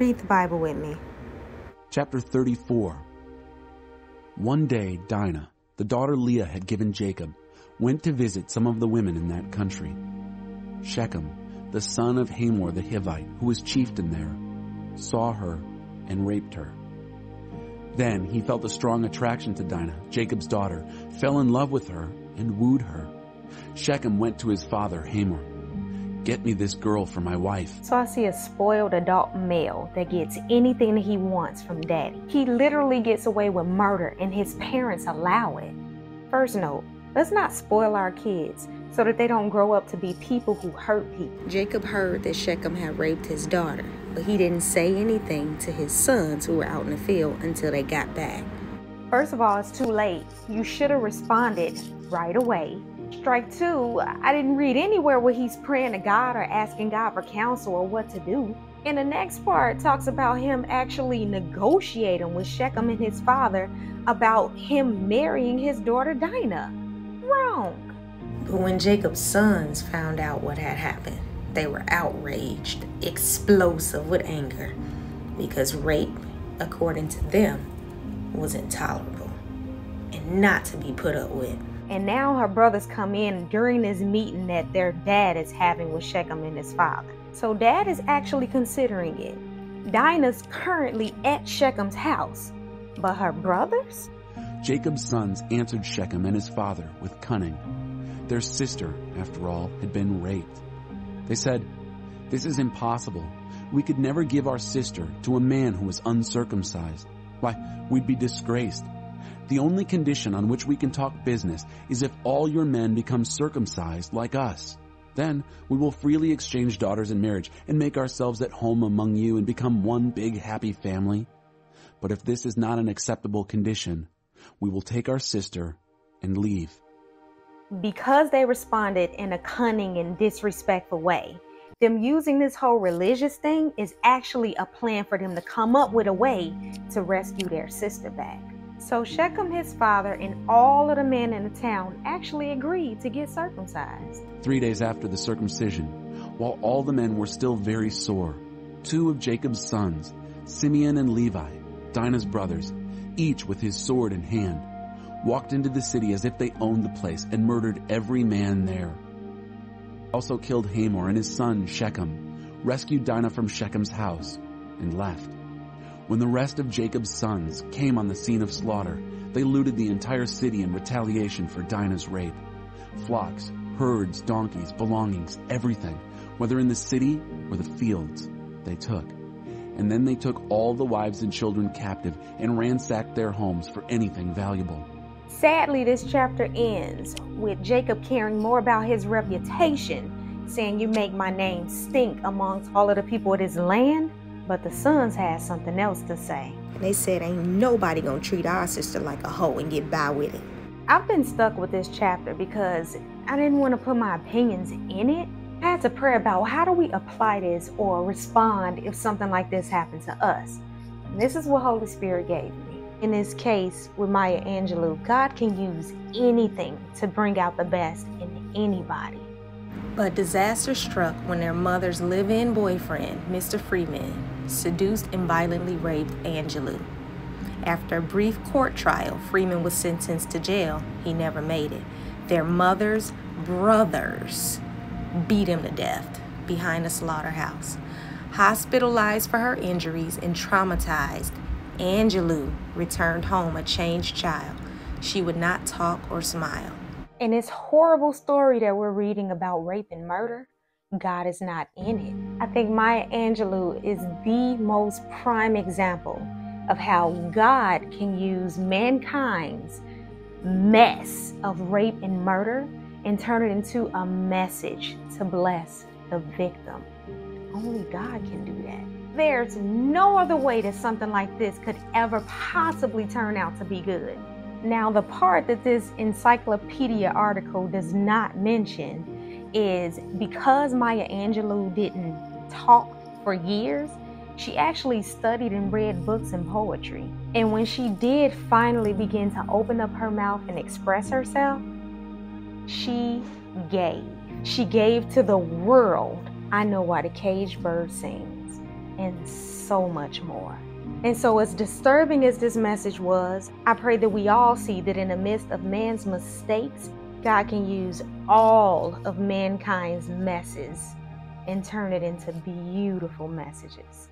Read the Bible with me. Chapter 34. One day, Dinah, the daughter Leah had given Jacob, went to visit some of the women in that country. Shechem, the son of Hamor the Hivite, who was chieftain there, saw her and raped her. Then he felt a strong attraction to Dinah, Jacob's daughter, fell in love with her, and wooed her. Shechem went to his father, Hamor. "Get me this girl for my wife." So I see a spoiled adult male that gets anything that he wants from daddy. He literally gets away with murder and his parents allow it. First note, let's not spoil our kids so that they don't grow up to be people who hurt people. Jacob heard that Shechem had raped his daughter, but he didn't say anything to his sons who were out in the field until they got back. First of all, it's too late. You should have responded right away. Strike two, I didn't read anywhere where he's praying to God or asking God for counsel or what to do. And the next part talks about him actually negotiating with Shechem and his father about him marrying his daughter Dinah. Wrong. But when Jacob's sons found out what had happened, they were outraged, explosive with anger, because rape, according to them, was intolerable and not to be put up with. And now her brothers come in during this meeting that their dad is having with Shechem and his father. So dad is actually considering it. Dinah's currently at Shechem's house, but her brothers? Jacob's sons answered Shechem and his father with cunning. Their sister, after all, had been raped. They said, "This is impossible. We could never give our sister to a man who was uncircumcised. Why, we'd be disgraced. The only condition on which we can talk business is if all your men become circumcised like us. Then we will freely exchange daughters in marriage and make ourselves at home among you and become one big happy family. But if this is not an acceptable condition, we will take our sister and leave." Because they responded in a cunning and disrespectful way, them using this whole religious thing is actually a plan for them to come up with a way to rescue their sister back. So Shechem, his father, and all of the men in the town actually agreed to get circumcised. 3 days after the circumcision, while all the men were still very sore, 2 of Jacob's sons, Simeon and Levi, Dinah's brothers, each with his sword in hand, walked into the city as if they owned the place and murdered every man there. Also killed Hamor and his son Shechem, rescued Dinah from Shechem's house, and left. When the rest of Jacob's sons came on the scene of slaughter, they looted the entire city in retaliation for Dinah's rape. Flocks, herds, donkeys, belongings, everything, whether in the city or the fields, they took. And then they took all the wives and children captive and ransacked their homes for anything valuable. Sadly, this chapter ends with Jacob caring more about his reputation, saying, "You make my name stink amongst all of the people of this land." But the sons had something else to say. They said, "Ain't nobody gonna treat our sister like a hoe and get by with it." I've been stuck with this chapter because I didn't want to put my opinions in it. I had to pray about how do we apply this or respond if something like this happened to us. And this is what Holy Spirit gave me. In this case with Maya Angelou, God can use anything to bring out the best in anybody. But disaster struck when their mother's live-in boyfriend, Mr. Freeman, seduced and violently raped Angelou. After a brief court trial, Freeman was sentenced to jail. He never made it. Their mother's brothers beat him to death behind a slaughterhouse. Hospitalized for her injuries and traumatized, Angelou returned home a changed child. She would not talk or smile. In this horrible story that we're reading about rape and murder, God is not in it. I think Maya Angelou is the most prime example of how God can use mankind's mess of rape and murder and turn it into a message to bless the victim. Only God can do that. There's no other way that something like this could ever possibly turn out to be good. Now, the part that this encyclopedia article does not mention is because Maya Angelou didn't talk for years, she actually studied and read books and poetry. And when she did finally begin to open up her mouth and express herself, she gave. She gave to the world. I Know Why the Caged Bird Sings. and so much more. And so, as disturbing as this message was, I pray that we all see that in the midst of man's mistakes, God can use all of mankind's messes and turn it into beautiful messages.